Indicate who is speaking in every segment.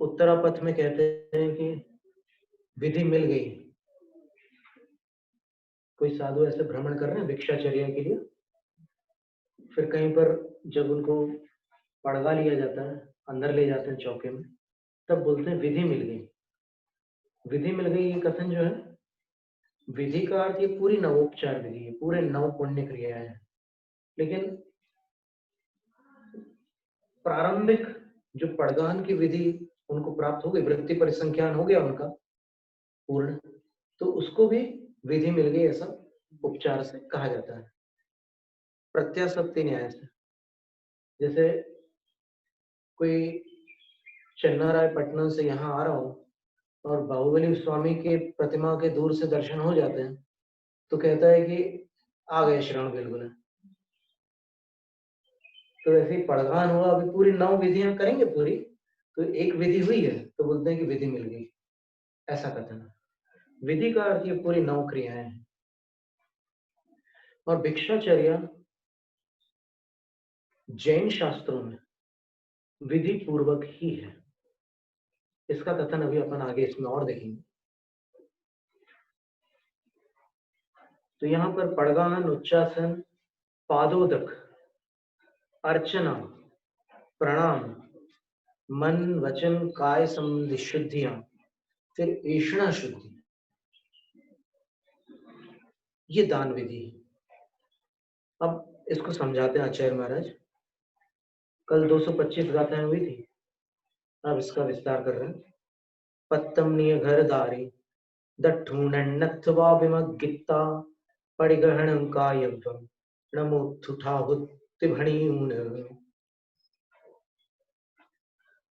Speaker 1: उत्तरापथ में कहते हैं कि विधि मिल गई। कोई साधु ऐसे भ्रमण कर रहे हैं भिक्षाचर्या के लिए, फिर कहीं पर जब उनको पड़गा लिया जाता है, अंदर ले जाते हैं चौके में, तब बोलते हैं विधि मिल गई। विधि मिल गई ये कथन जो है, विधि का अर्थ ये पूरी नवोपचार विधि है, पूरे नव पुण्य क्रियाएं हैं। लेकिन प्रारंभिक जो पड़गान की विधि उनको प्राप्त हो गई, वृत्ति परिसंख्यान हो गया उनका पूर्ण, तो उसको भी विधि मिल गई ऐसा उपचार से कहा जाता है, प्रत्याशक्ति न्याय से। जैसे कोई चन्ना राय पटना से यहाँ आ रहा हो और बाहुबली स्वामी के प्रतिमा के दूर से दर्शन हो जाते हैं, तो कहता है कि आ गए श्रवण बिल्कुल। तो ऐसे ही पड़गान हुआ, अभी पूरी 9 विधियां करेंगे पूरी, तो एक विधि हुई है तो बोलते हैं कि विधि मिल गई, ऐसा कथन है। विधि का अर्थ ये पूरी 9 क्रियाएं हैं। और भिक्षाचर्या जैन शास्त्रों में विधि पूर्वक ही है। इसका कथन अभी अपन आगे इसमें और देखेंगे। तो यहाँ पर पड़गान, उच्चासन, पादोदक, अर्चना, प्रणाम, मन वचन काय संबंधी शुद्धियां, फिर ऐषणा शुद्धि, ये दान विधि है। अब इसको समझाते हैं आचार्य महाराज। कल 225 गाथाएं हुई थी, अब इसका विस्तार कर रहे हैं। पत्तम निय घरदारी दठूनन्नत्वा विमग्गिता परिगहणं कायव्यं नमोत्थुठाहुतिभणीयून।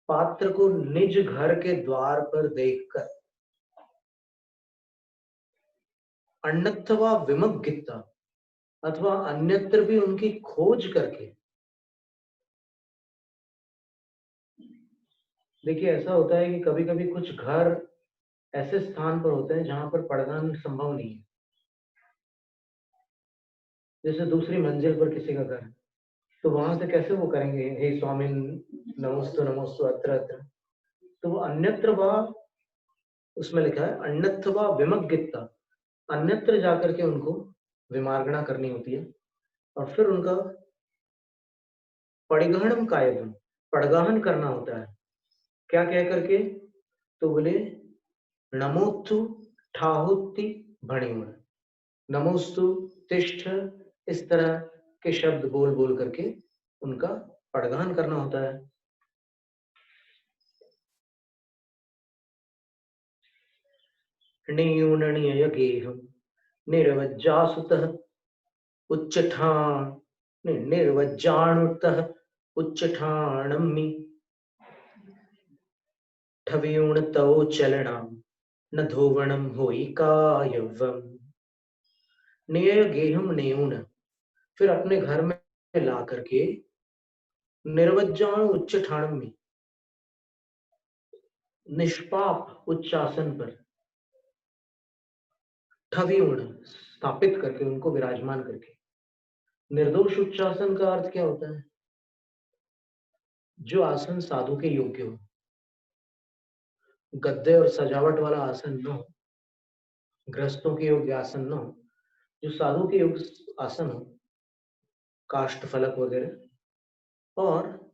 Speaker 1: पात्र को निज घर के द्वार पर देखकर, अन्यथवा विमग्गिता, अथवा अन्यत्र भी उनकी खोज करके। देखिए ऐसा होता है कि कभी कभी कुछ घर ऐसे स्थान पर होते हैं जहां पर पड़गान संभव नहीं है। जैसे दूसरी मंजिल पर किसी का घर है, तो वहां से कैसे वो करेंगे हे स्वामी नमोस्तु नमोस्तु अत्र अत्र। तो वो अन्यत्र वा, उसमें लिखा है अन्यत्र वा विमग्गिता, अन्यत्र जाकर के उनको विमार्गणा करनी होती है। और फिर उनका परिगहणम कायम, पड़गाहन करना होता है। क्या कह करके? तो बोले नमोस्तु ठाहुति भणिमण, नमोस्तु तिष्ठ, इस तरह के शब्द बोल बोल करके उनका पड़गाहन करना होता है। णीयूणणीय गेहम निर्वज्जासुतः उच्चठान निर्वज्जाणुतः उच्चठाणम्मि ठवियूणतौ चलनाम न धोवणम होई कायवम। नेय गेहम नेयूण, फिर अपने घर में ला करके निर्वज्जाणु उच्चठाणम्मि, निष्पाप उच्चासन पर, ठवियूण स्थापित करके, उनको विराजमान करके। निर्दोष उच्चासन का अर्थ क्या होता है? जो आसन साधु के योग्य हो, गद्दे और सजावट वाला आसन न हो, गृहस्थों के योग्य आसन न हो, जो साधु के योग्य आसन हो, काष्ठ फलक वगैरह, और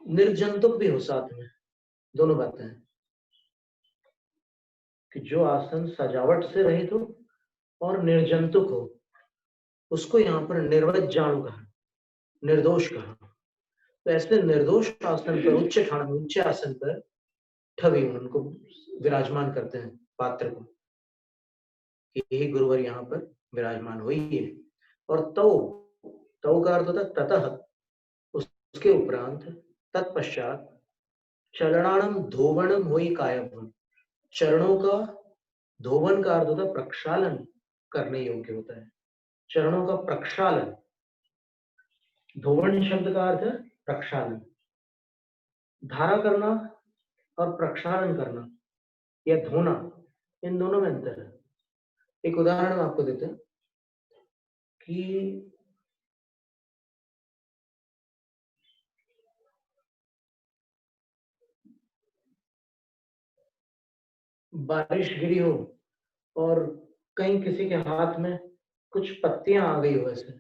Speaker 1: निर्जंतुक भी हो साथ में। दोनों बातें हैं कि जो आसन सजावट से रहित हो और निर्जंतुक हो, उसको यहाँ पर निर्वज्जाणु कहा, निर्दोष कहा। तो ऐसे निर्दोष आसन पर, उच्च ठाण, ऊंचे आसन पर ठवी उनको विराजमान करते हैं पात्र को, यही गुरुवर यहाँ पर विराजमान हुई है। और तौ, तौ का अर्थ होता है ततः, उसके उपरांत, तत्पश्चात चरणाणम धोवणम हुई कायम, चरणों का धोवन का अर्थ होता है प्रक्षालन करने योग्य होता है, चरणों का प्रक्षालन। धोवन शब्द का अर्थ है प्रक्षालन, धारा करना और प्रक्षालन करना या धोना, इन दोनों में अंतर है। एक उदाहरण हम आपको देते हैं कि बारिश गिरी हो और कहीं किसी के हाथ में कुछ पत्तियां आ गई हो, ऐसे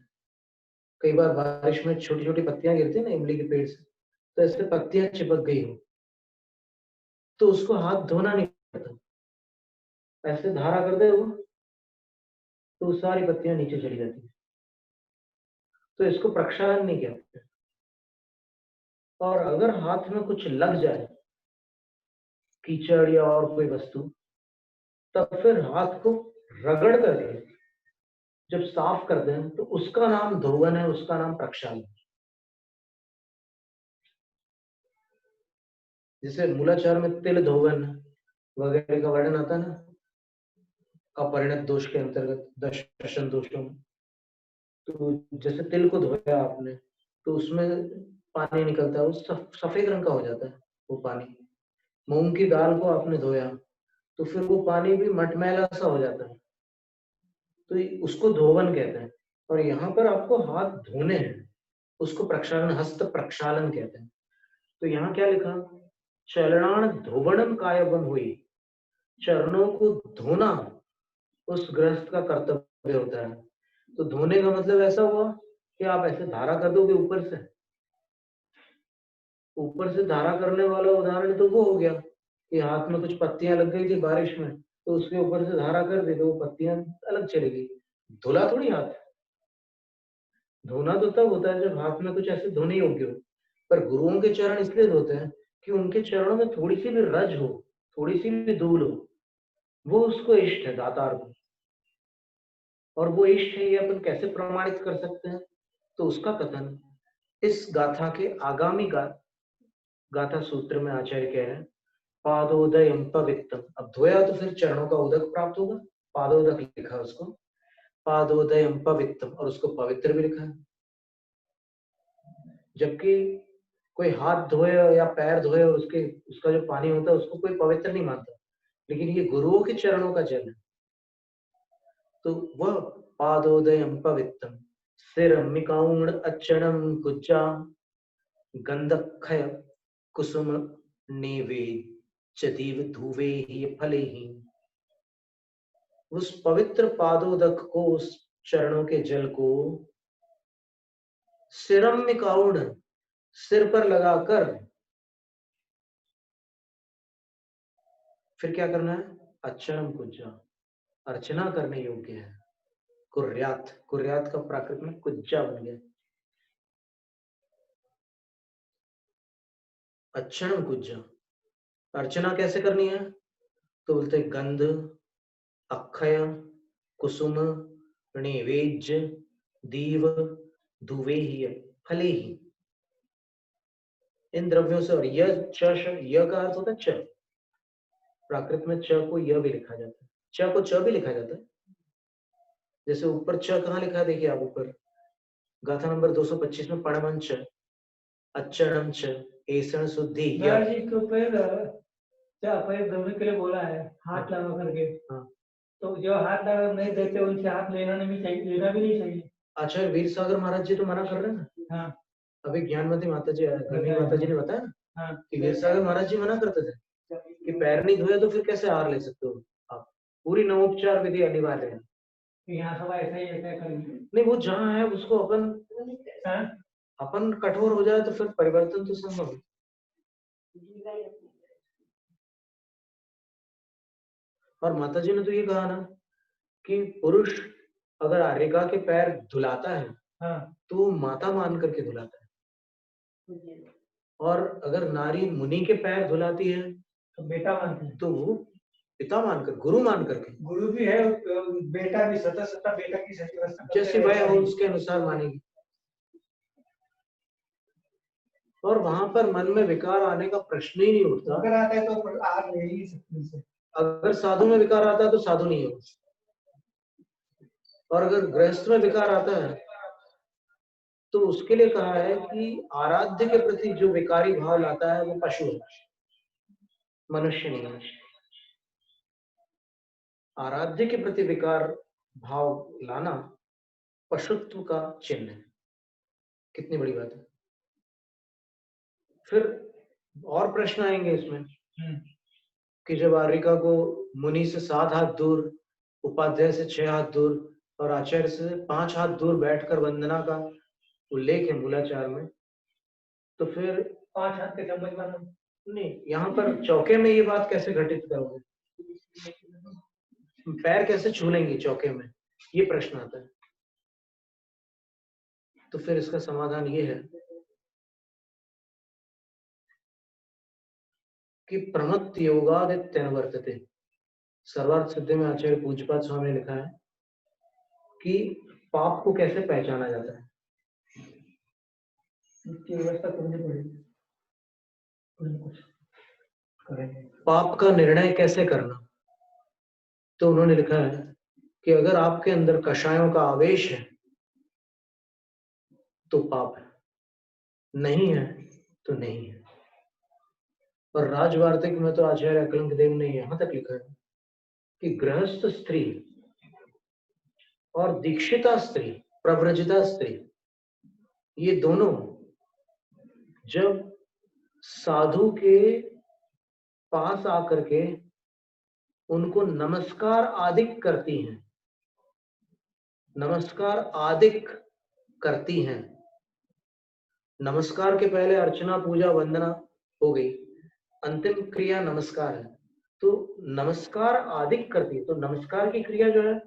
Speaker 1: कई बार बारिश में छोटी छोटी पत्तियां गिरती है ना इमली के पेड़ से, तो ऐसे पत्तियां चिपक गई हो, तो उसको हाथ धोना नहीं पड़ता, ऐसे धारा कर दे वो, तो सारी पत्तियां नीचे चली जाती है। तो इसको प्रक्षालन नहीं कहते। और अगर हाथ में कुछ लग जाए, कीचड़ या और कोई वस्तु, तब फिर हाथ को रगड़ करके जब साफ कर दें तो उसका नाम धोवन है, उसका नाम प्रक्षालन। जैसे मूलाचार में तिल धोवन वगैरह का वर्णन आता है ना, अपरिणत दोष के अंतर्गत 10 दोषों में। तो जैसे तिल को धोया आपने तो उसमें पानी निकलता है, वो सफेद रंग का हो जाता है वो पानी। मूंग की दाल को आपने धोया तो फिर वो पानी भी मटमैला सा हो जाता है, तो उसको धोवन कहते हैं। और यहाँ पर आपको हाथ धोने हैं, उसको प्रक्षालन, हस्त प्रक्षालन कहते हैं। तो यहाँ क्या लिखा, चरणान धोवनम कायबम हुई, चरणों को धोना उस गृहस्थ का कर्तव्य होता है। तो धोने का मतलब ऐसा हुआ कि आप ऐसे धारा कर दोगे ऊपर से धारा करने वाला उदाहरण तो वो हो गया कि हाथ में कुछ पत्तियां लग गई थी बारिश में, तो उसके ऊपर से धारा कर दी तो वो पत्तियां अलग चली गई। धुला थोड़ी हाथ। धोना तो तब होता है जब हाथ में कुछ ऐसे धोने योग्य हो। पर गुरुओं के चरण इसलिए धोते हैं कि उनके चरणों में थोड़ी सी भी रज हो, थोड़ी सी भी धूल हो, वो उसको इष्ट है दातार को। और वो इष्ट है ये अपन कैसे प्रमाणित कर सकते हैं, तो उसका कथन इस गाथा के आगामी गाथा सूत्र में आचार्य कह रहे हैं, पादोदयम पवित्रम। अब धोया तो फिर चरणों का उदक प्राप्त होगा, पादोदक लिखा उसको, पादोदयम पवित्रम, और उसको पवित्र भी लिखा है। जबकि कोई हाथ धोए या पैर धोए और उसका जो पानी होता है उसको कोई पवित्र नहीं मानता, लेकिन ये गुरुओं के चरणों का जल है, तो वह पादोदयम पवित्रम सिरमिकाउण अच्छणम कुज्जा गंधक्षय कुसुम नेवेद्यदीव धुवे ही फले ही। उस पवित्र पादोदक को, उस चरणों के जल को सिरमिकाउण, सिर पर लगाकर फिर क्या करना है, अच्छणम कुज्जा, अर्चना करने योग्य है। कुर्यात, कुर्यात का प्राकृत में कुज्जा बन गया, अच्छणम कुज्जा। अर्चना कैसे करनी है, तो बोलते गंध, अक्षय, कुसुम, नैवेद्य, दीव, धुवेहि, फले ही, इन द्रव्यों से। और यह यह का अर्थ होता है च, प्राकृत में च को यह भी लिखा जाता है, च को च भी लिखा जाता है। जैसे ऊपर च कहाँ लिखा है, देखिए आप ऊपर गाथा नंबर 225 में पणमं च, अच्छणम च, ऐसण शुद्धि
Speaker 2: पैर धोने के लिए बोला है, हाथ लगा करके। हाँ। तो जो हाथ लगा नहीं देते उनसे हाथ लेना भी नहीं चाहिए।
Speaker 1: आचार्य वीर सागर महाराज जी तो मना कर रहे हैं ना। हाँ। अभी ज्ञानमती माता जी, माता जी ने बताया ना, हाँ, कि वीर सागर महाराज जी मना करते थे कि पैर नहीं धोया तो फिर कैसे हार ले सकते हो आप, पूरी नवोपचार विधि अनिवार्य है।
Speaker 2: यहाँ सब ऐसा ही ऐसा करेंगे।
Speaker 1: नहीं, वो जहाँ है उसको अपन कठोर हो जाए तो फिर परिवर्तन तो संभव है। और माता जी ने तो ये कहा ना कि पुरुष अगर आर्यिका के पैर धुलाता है, हाँ, तो माता मान करके धुलाता है। और अगर नारी मुनि के पैर धुलाती है
Speaker 2: तो बेटा मानते हैं,
Speaker 1: तो वो पिता मानकर, गुरु मान करके,
Speaker 2: गुरु भी है, बेटा भी, सदा बेटा की व्यवस्था
Speaker 1: जैसी वह हो उसके अनुसार मानेगी। और वहां पर मन में विकार आने का प्रश्न ही नहीं उठता।
Speaker 2: अगर आता है तो आ नहीं सकते।
Speaker 1: अगर साधु में विकार आता है तो साधु नहीं हो, और अगर गृहस्थ में विकार आता है तो उसके लिए कहा है कि आराध्य के प्रति जो विकारी भाव लाता है वो पशु है, मनुष्य नहीं है। आराध्य के प्रति विकार भाव लाना पशुत्व का चिन्ह है। कितनी बड़ी बात है। फिर और प्रश्न आएंगे इसमें कि जब आर्यिका को मुनि से 7 हाथ दूर, उपाध्याय से 6 हाथ दूर और आचार्य से 5 हाथ दूर बैठकर वंदना का उल्लेख है मूलाचार में, तो फिर
Speaker 2: 5 हाथ के चम्मच बना
Speaker 1: नहीं, यहाँ पर चौके में ये बात कैसे घटित करोगे? पैर कैसे छू लेंगे चौके में, ये प्रश्न आता है। तो फिर इसका समाधान ये है कि प्रमत्त योगादित्यनुवर्तते। सर्वार्थ सिद्धि में आचार्य पूज्यपाद स्वामी ने लिखा है कि पाप को कैसे पहचाना जाता है।
Speaker 2: इसकी व्यवस्था करनी पड़ेगी, कुछ करेंगे।
Speaker 1: पाप का निर्णय कैसे करना, तो उन्होंने लिखा है कि अगर आपके अंदर कषायों का आवेश है तो पाप है, नहीं है तो नहीं है। और राजवार्तिक में तो आचार्य अकलंक देव ने यहां तक लिखा है कि गृहस्थ स्त्री और दीक्षिता स्त्री, प्रव्रजिता स्त्री, ये दोनों जब साधु के पास आकर के उनको नमस्कार आदिक करती हैं, नमस्कार आदिक करती हैं, नमस्कार के पहले अर्चना पूजा वंदना हो गई, अंतिम क्रिया नमस्कार है, तो नमस्कार आदिक करती है। तो नमस्कार की क्रिया जो है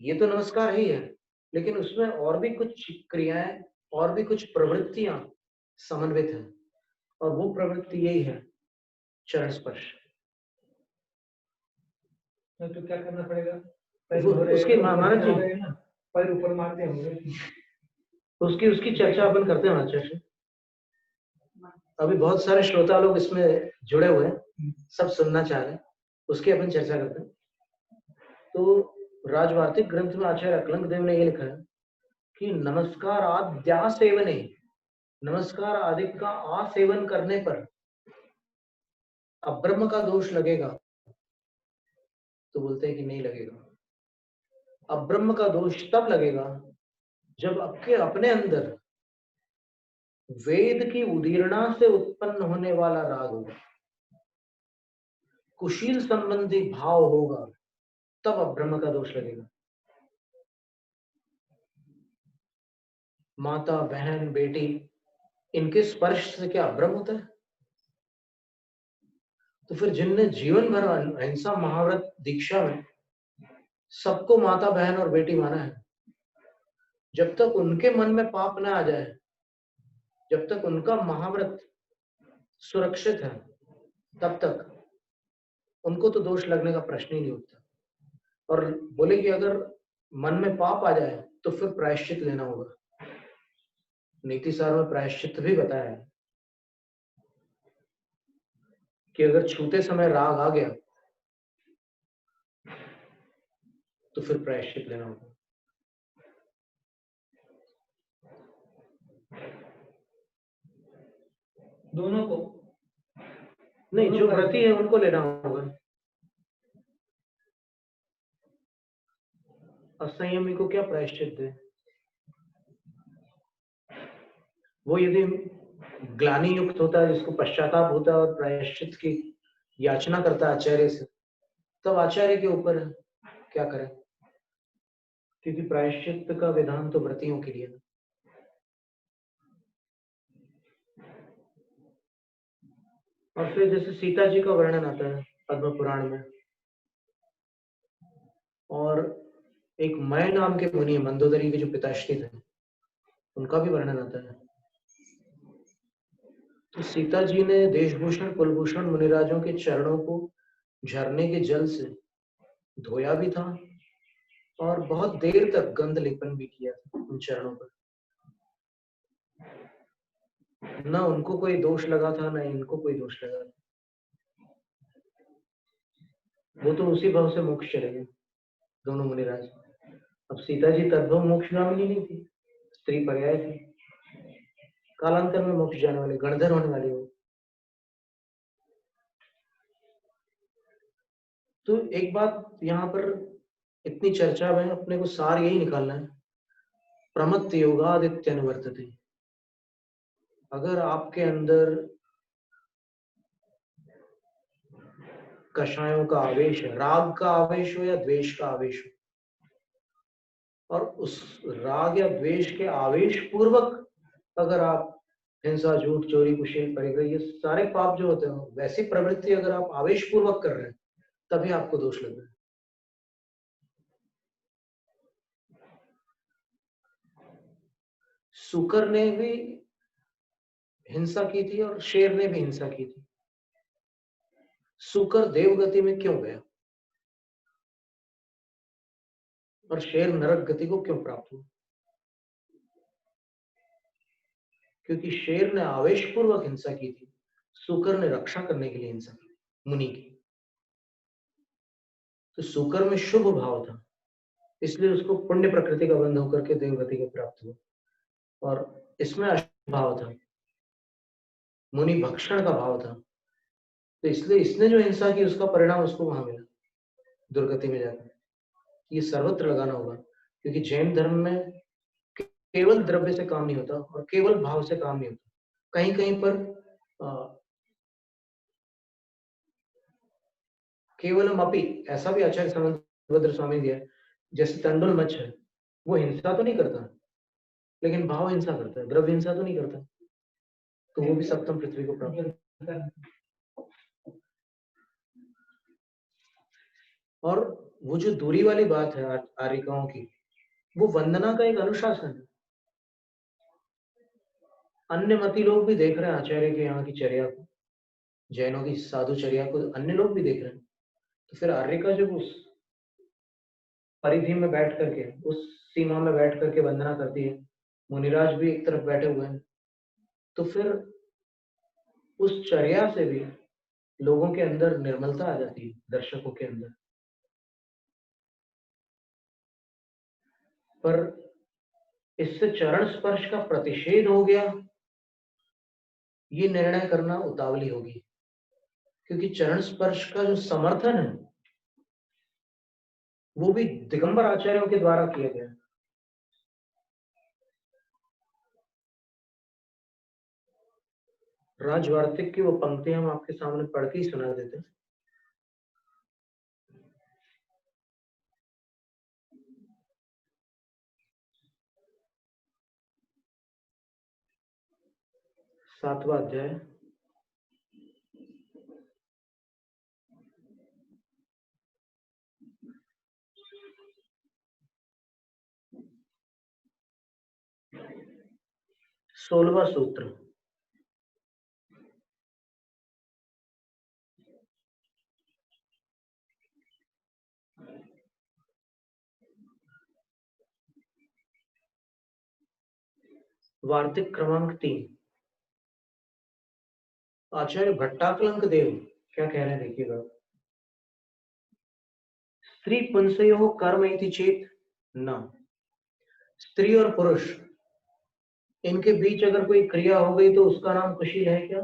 Speaker 1: ये तो नमस्कार ही है, लेकिन उसमें और भी कुछ क्रियाएं और भी कुछ प्रवृत्तियां समन्वित हैं, और वो प्रवृत्ति यही है चरण स्पर्श।
Speaker 2: तो क्या करना पड़ेगा?
Speaker 1: उसकी महाराज जी
Speaker 2: पैर ऊपर मारते होंगे,
Speaker 1: उसकी चर्चा अपन करते हैं आचार्य। अभी बहुत सारे श्रोता लोग इसमें जुड़े हुए हैं, सब सुनना चाह रहे हैं, उसकी अपन चर्चा करते हैं। तो राजवार्तिक ग्रंथ में आचार्य अकलंक देव ने ये लिखा है कि नमस्कार आद्या सेवने, नमस्कार आदि का आसेवन करने पर अब्रह्म का दोष लगेगा, तो बोलते हैं कि नहीं लगेगा। अब्रह्म का दोष तब लगेगा जब आपके अपने अंदर वेद की उदीर्णा से उत्पन्न होने वाला राग होगा, कुशील संबंधी भाव होगा, तब अब्रह्म का दोष लगेगा। माता, बहन, बेटी, इनके स्पर्श से क्या अब्रह्म होता है? तो फिर जिनने जीवन भर अहिंसा महाव्रत दीक्षा में सबको माता, बहन और बेटी माना है, जब तक उनके मन में पाप न आ जाए, जब तक उनका महाव्रत सुरक्षित है, तब तक उनको तो दोष लगने का प्रश्न ही नहीं उठता। और बोले कि अगर मन में पाप आ जाए तो फिर प्रायश्चित लेना होगा। नीति सार में प्रायश्चित भी बताया है कि अगर छूते समय राग आ गया तो फिर प्रायश्चित लेना होगा।
Speaker 2: दोनों को
Speaker 1: नहीं, जो व्रती है उनको लेना होगा, असंयमी को क्या प्रायश्चित दे? वो यदि ग्लानि युक्त होता है, जिसको पश्चाताप होता है और प्रायश्चित की याचना करता है आचार्य से, तब आचार्य के ऊपर क्या करें, क्योंकि प्रायश्चित का विधान तो व्रतियों के लिए। और फिर जैसे सीता जी का वर्णन आता है पद्म पुराण में, और एक मय नाम के मुनि, मंदोदरी के जो पिताश्री थे, उनका भी वर्णन आता है। तो सीता जी ने देशभूषण कुलभूषण मुनिराजों के चरणों को झरने के जल से धोया भी था और बहुत देर तक गंध लेपन भी किया था उन चरणों पर। न उनको कोई दोष लगा था, न इनको कोई दोष लगा था। वो तो उसी भाव से मोक्ष चले गए दोनों मुनिराज। अब सीता जी तद्भव मोक्षगामिनी नहीं थी, स्त्री पर्याय थी, कालांतर में मोक्ष जाने वाले, गणधर होने वाले हो। तो एक बात यहाँ पर इतनी चर्चा में अपने को सार यही निकालना है, प्रमत्त योगादित्य अनुवर्तते। अगर आपके अंदर कषायों का आवेश है, राग का आवेश हो या द्वेष का आवेश हो, और उस राग या द्वेष के आवेश पूर्वक अगर आप हिंसा, झूठ, चोरी, कुशील, परिग्रह, ये सारे पाप जो होते हैं, वैसी प्रवृत्ति अगर आप आवेश पूर्वक कर रहे हैं, तभी आपको दोष लग रहा है। शुकर ने भी हिंसा की थी और शेर ने भी हिंसा की थी। शुकर देवगति में क्यों गया और शेर नरक गति को क्यों प्राप्त हुआ? क्योंकि शेर ने आवेशपूर्वक हिंसा की थी, शुकर ने रक्षा करने के लिए हिंसा की, मुनि की। तो शुकर में शुभ भाव था, इसलिए उसको पुण्य प्रकृति का बंध होकर के देवगति को प्राप्त हुआ, और इसमें अशुभ भाव था, मुनि भक्षण का भाव था, तो इसलिए इसने जो हिंसा की उसका परिणाम उसको वहां मिला, दुर्गति में जाकर। ये सर्वत्र लगाना होगा, क्योंकि जैन धर्म में केवल द्रव्य से काम नहीं होता और केवल भाव से काम नहीं होता। कहीं कहीं पर केवलम अपि, ऐसा भी आचार्य समंतभद्र स्वामी दिया, जैसे तंडुल मच्छ है, वो हिंसा तो नहीं करता, लेकिन भाव हिंसा करता है, द्रव्य हिंसा तो नहीं करता, तो वो भी सप्तम पृथ्वी को प्राप्त करता है। और वो जो दूरी वाली बात है आर्यिकाओं की, वो वंदना का एक अनुशासन है। अन्य मती लोग भी देख रहे हैं आचार्य के यहाँ की चर्या को, जैनों की साधुचर्या को अन्य लोग भी देख रहे हैं, तो फिर आर्यिका जब उस परिधि में बैठ करके, उस सीमा में बैठ करके वंदना करती है, मुनिराज भी एक तरफ बैठे हुए हैं, तो फिर उस चर्या से भी लोगों के अंदर निर्मलता आ जाती है, दर्शकों के अंदर। पर इससे चरण स्पर्श का प्रतिषेध हो गया, ये निर्णय करना उतावली होगी, क्योंकि चरण स्पर्श का जो समर्थन है वो भी दिगंबर आचार्यों के द्वारा किया गया। राजवार्तिक की वो पंक्तियां हम आपके सामने पढ़ के ही सुना देते हैं। सातवां अध्याय, सोलहवां सूत्र। वार्तिक क्रमांक 3। आचार्य भट्टाकलंक देव क्या कह रहे हैं, देखिएगा। स्त्री पुंसयो कर्म इति चेत न, स्त्री और पुरुष इनके बीच अगर कोई क्रिया हो गई तो उसका नाम कुशील है क्या?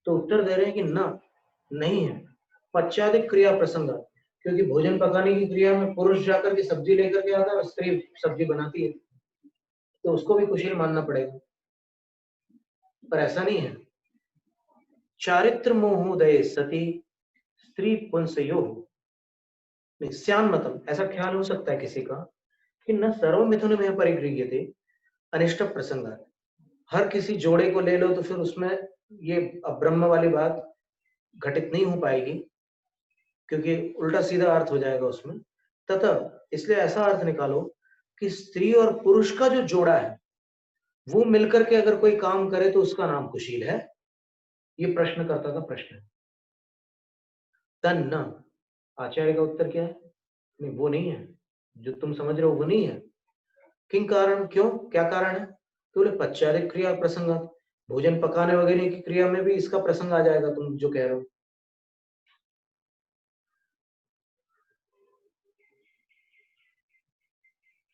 Speaker 1: तो उत्तर दे रहे हैं कि ना, नहीं है। पश्चादिक क्रिया प्रसंग, क्योंकि भोजन पकाने की क्रिया में पुरुष जाकर के सब्जी लेकर के आता है और स्त्री सब्जी बनाती है, तो उसको भी कुशील मानना पड़ेगा। पर ऐसा नहीं है। चारित्र मोहोदय सती स्त्री पुंसयो, स्यान मतम, ऐसा ख्याल हो सकता है किसी का कि न सर्व मिथुन में परिगृह्यते अनिष्ट प्रसंग, हर किसी जोड़े को ले लो तो फिर उसमें ये ब्रह्म वाली बात घटित नहीं हो पाएगी, क्योंकि उल्टा सीधा अर्थ हो जाएगा उसमें। तथा इसलिए ऐसा अर्थ निकालो कि स्त्री और पुरुष का जो जोड़ा है वो मिलकर के अगर कोई काम करे तो उसका नाम कुशील है। ये प्रश्नकर्ता का प्रश्न है। तन न, आचार्य का उत्तर क्या है? नहीं, वो नहीं है, जो तुम समझ रहे हो वो नहीं है। किंग कारण, क्यों, क्या कारण है? तो बोले पश्चादिक क्रिया प्रसंग, भोजन पकाने वगैरह की क्रिया में भी इसका प्रसंग आ जाएगा, तुम जो कह रहे हो।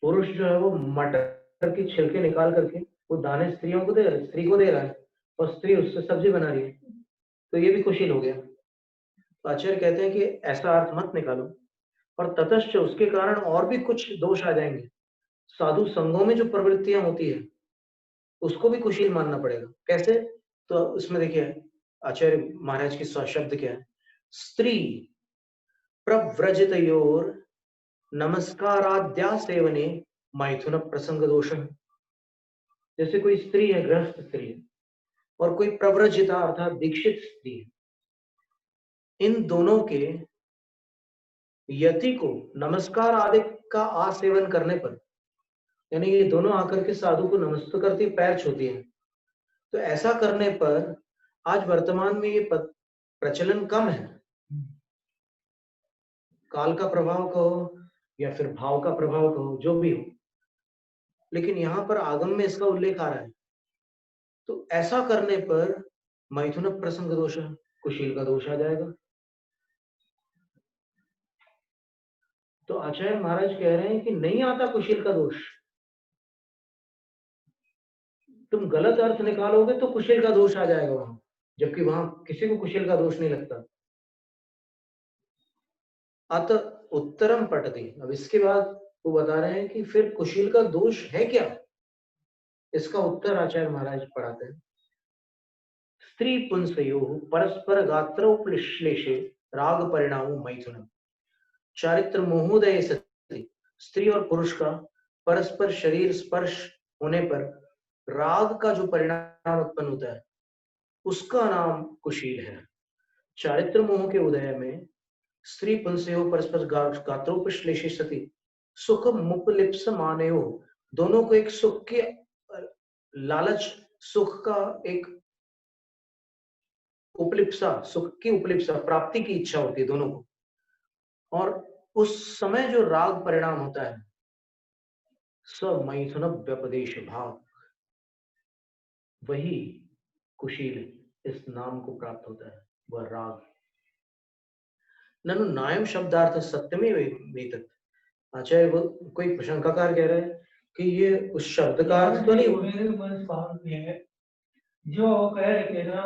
Speaker 1: पुरुष जो है वो मटर की छिलके निकाल करके वो दाने स्त्रियों को दे रहा है, स्त्री को दे रहा है, और स्त्री उससे सब्जी बना रही है, तो ये भी कुशील हो गया। तो आचार्य कहते हैं कि ऐसा अर्थ मत निकालो, और ततश्च उसके कारण और भी कुछ दोष आ जाएंगे। साधु संघों में जो प्रवृत्तियां होती है उसको भी कुशील मानना पड़ेगा। कैसे? तो उसमें देखिए आचार्य महाराज की शब्द क्या है, स्त्री प्रव्रजितयोर नमस्काराद्या सेवने मैथुन प्रसंग दोष। जैसे कोई स्त्री है, गृहस्थ स्त्री है, और कोई प्रव्रजिता अर्थात दीक्षित स्त्री है, इन दोनों के यति को नमस्कार आदि का आसेवन करने पर, यानी ये दोनों आकर के साधु को नमस्ते करती, पैर छूती है, तो ऐसा करने पर आज वर्तमान में ये प्रचलन कम है। काल का प्रभाव कहो या फिर भाव का प्रभाव कहो, जो भी हो, लेकिन यहां पर आगम में इसका उल्लेख आ रहा है। तो ऐसा करने पर मैथुन प्रसंग दोष, कुशील का दोष आ जाएगा। तो आचार्य महाराज कह रहे हैं कि नहीं आता कुशील का दोष। तुम गलत अर्थ निकालोगे तो कुशील का दोष आ जाएगा वहां, जबकि वहां किसी को कुशील का दोष नहीं लगता। अत उत्तरम पठति। अब इसके बाद वो बता रहे हैं कि फिर कुशील का दोष है क्या। इसका उत्तर आचार्य महाराज पढ़ाते हैं। स्त्री पुंसयोः परस्पर गात्रोपश्लेषे राग परिणामो मैथुनम्। चारित्र मोहोदय सति, स्त्री और पुरुष का परस्पर शरीर स्पर्श होने पर राग का जो परिणाम उत्पन्न होता है उसका नाम कुशील है। चारित्र मोह के उदय में स्त्री पुंसयोः परस्पर गात्रोपश्लेषे सति सुख मुपलिप्स मानयो, दोनों को एक सुख के लालच, सुख का एक उपलिप्सा, सुख की उपलिप्सा, प्राप्ति की इच्छा होती है दोनों को, और उस समय जो राग परिणाम होता है स मैथुन व्यपदेश भाव, वही कुशील इस नाम को प्राप्त होता है, वह राग। ननु नायम शब्दार्थ सत्यमेव वेतत्। आचार्य वो कोई प्रशंकाकार कह रहे हैं कि ये उस शब्द का अर्थ तो नहीं।
Speaker 2: मेरे मन भाव है जो कह रहे थे ना,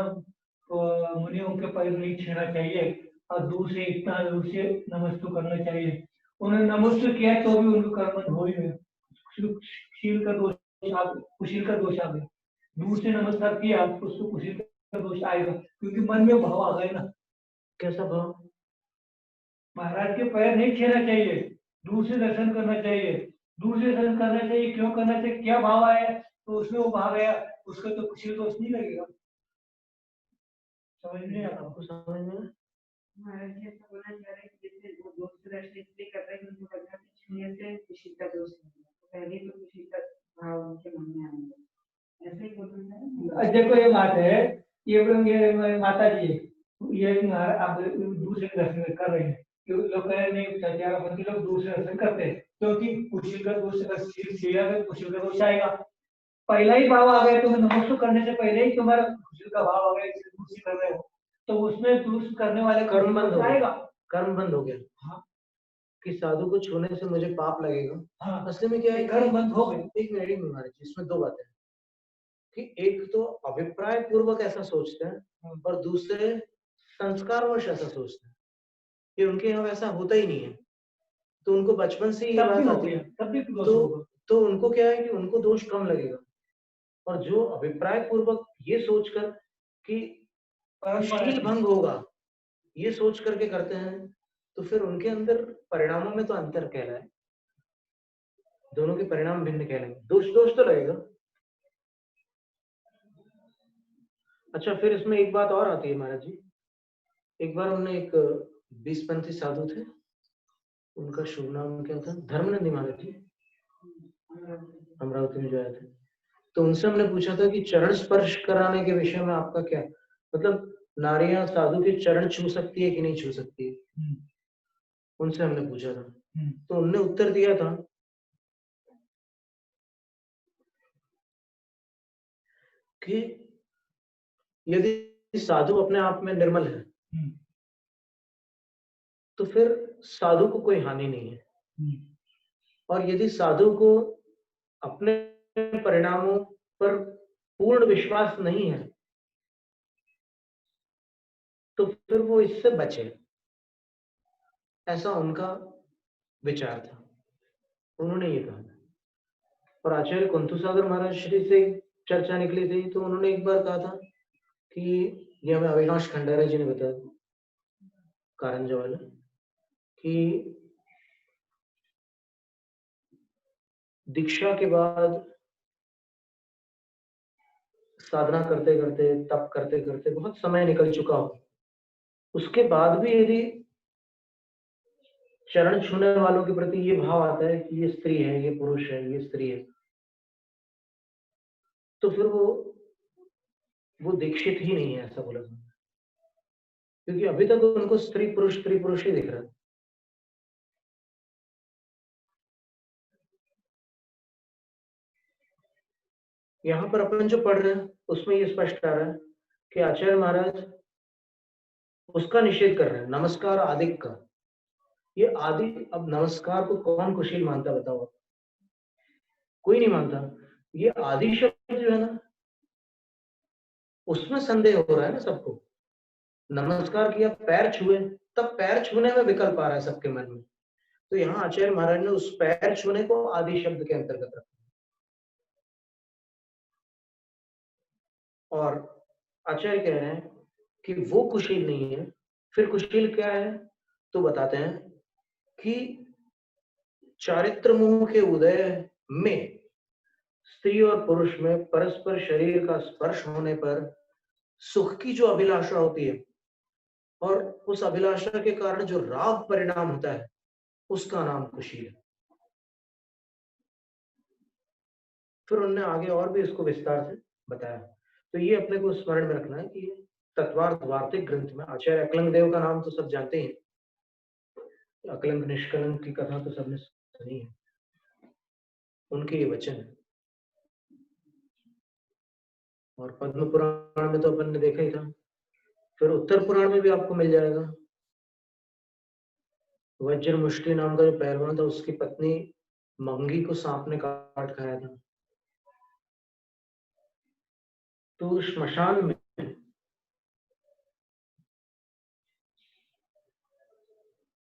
Speaker 2: मुनियों के पैर नहीं छूना चाहिए और दूर से इतना दूर से नमस्ते करना चाहिए। उन्होंने नमस्ते किया तो भी उनको कर्म हो ही गया, कुशील का दोष कुशील का दोष आ गया। दूर से नमस्कार किया उसको कुशील का दोष आएगा, क्योंकि मन में भाव आ गए ना।
Speaker 1: कैसा भाव?
Speaker 2: महाराज के पैर नहीं छूना चाहिए, दूर से दर्शन करना चाहिए। दूर से दर्शन करना चाहिए, क्यों करना चाहिए, क्या भाव आया तो उसमें वो भाव गया, उसका तो कुशील दोष नहीं लगेगा। समझ नहीं आता आपको? समझ में
Speaker 3: महाराज जी ऐसा बोलना चाह रहे हैं कि जैसे वो दोस्त से दर्शन इसलिए कर रहे हैं उनको लग रहा है कि छूने से कुशील का दोष नहीं है, तो पहले तो कुशील का भाव उनके मन में आएगा, ऐसे ही बोलना चाह रहे हैं।
Speaker 2: देखो ये बात है, ये माता जी ये आप दूर से दर्शन कर रहे हैं, लोग कह नहीं लोग दूर से दर्शन करते हैं, क्योंकि कुशील का दोष कुशील का दोष आएगा। पहला ही भाव आ गया, तुम्हें नमस्ते करने से पहले ही तुम्हारा कुशील का भाव आ गया, दूर से कर रहे हो, तो उसमें दूर करने वाले
Speaker 1: कर्म बंद हो
Speaker 2: आएगा।
Speaker 1: कर्म बंद हो गया।
Speaker 2: हाँ,
Speaker 1: कि साधु को छूने से मुझे पाप लगेगा।
Speaker 2: हाँ,
Speaker 1: असली में क्या है,
Speaker 2: कर्म बंद हो गए।
Speaker 1: एक मिनट महाराज, इसमें दो बातें कि एक तो अभिप्राय पूर्वक ऐसा सोचते हैं और दूसरे संस्कारवश ऐसा सोचते हैं कि उनके यहाँ वैसा होता ही नहीं है, तो उनको बचपन से ही बात आती है, तो उनको क्या है कि उनको दोष कम लगेगा। और जो अभिप्राय पूर्वक ये सोचकर कि शील भंग होगा ये सोच करके करते हैं, तो फिर उनके अंदर परिणामों में तो अंतर कहलाए, दोनों के परिणाम भिन्न कहलाएंगे, दोष तो लगेगा। अच्छा, फिर इसमें एक बात और आती है महाराज जी। एक बार हमने एक 20पंथी साधु थे, उनका शुभ नाम क्या था, धर्मनंदी महाराज जी, अमरावती में जो आए थे, तो उनसे हमने पूछा था कि चरण स्पर्श कराने के विषय में आपका क्या, मतलब नारियां साधु के चरण छू सकती है कि नहीं छू सकती है, उनसे हमने पूछा था। तो उनने उत्तर दिया था कि यदि साधु अपने आप में निर्मल है तो फिर साधु को कोई हानि नहीं है, और यदि साधु को अपने परिणामों पर पूर्ण विश्वास नहीं है तो फिर वो इससे बचे, ऐसा उनका विचार था, उन्होंने ये कहा। और आचार्य कुंतु सागर महाराज श्री से चर्चा निकली थी, तो उन्होंने एक बार कहा था कि ये हमें अविनाश खंडारा जी ने बताया कारण जो है कि दीक्षा के बाद साधना करते करते, तप करते करते बहुत समय निकल चुका हो, उसके बाद भी यदि चरण छूने वालों के प्रति ये भाव आता है कि ये स्त्री है, ये पुरुष है, ये स्त्री है, तो फिर वो दीक्षित ही नहीं है, ऐसा बोला जाता है। क्योंकि अभी तक उनको स्त्री पुरुष ही दिख रहा है। यहाँ पर अपन जो पढ़ रहे हैं उसमें ये स्पष्ट आ रहा है कि आचार्य महाराज उसका निषेध कर रहे हैं, नमस्कार आदिक का। ये आदि, अब नमस्कार को कौन कुशील मानता बताओ? कोई नहीं मानता। ये आदि शब्द जो है ना, उसमें संदेह हो रहा है ना सबको। नमस्कार किया, पैर छुए, तब पैर छूने में विकल्प आ रहा है सबके मन में। तो यहाँ आचार्य महाराज ने उस पैर छूने को आदि शब्द के अंतर्गत रखा। और आचार्य कह रहे हैं कि वो कुशील नहीं है। फिर कुशील क्या है? तो बताते हैं कि चारित्र मोह के उदय में स्त्री और पुरुष में परस्पर शरीर का स्पर्श होने पर सुख की जो अभिलाषा होती है और उस अभिलाषा के कारण जो राग परिणाम होता है, उसका नाम कुशील है। फिर उन्होंने आगे और भी इसको विस्तार से बताया। तो ये अपने को स्मरण में रखना है कि तत्वार्थ वार्तिक ग्रंथ में आचार्य अकलंग देव का नाम तो सब जानते हैं। अकलंग निष्कलंक की कथा तो सबने सुनी है, उनके ये वचन है। और पद्म पुराण में तो अपन ने देखा ही था। फिर उत्तर पुराण में भी आपको मिल जाएगा। वज्र मुष्टि नाम का जो पहलवान था, उसकी पत्नी मंगी को सांप ने काट खाया था। तो श्मशान में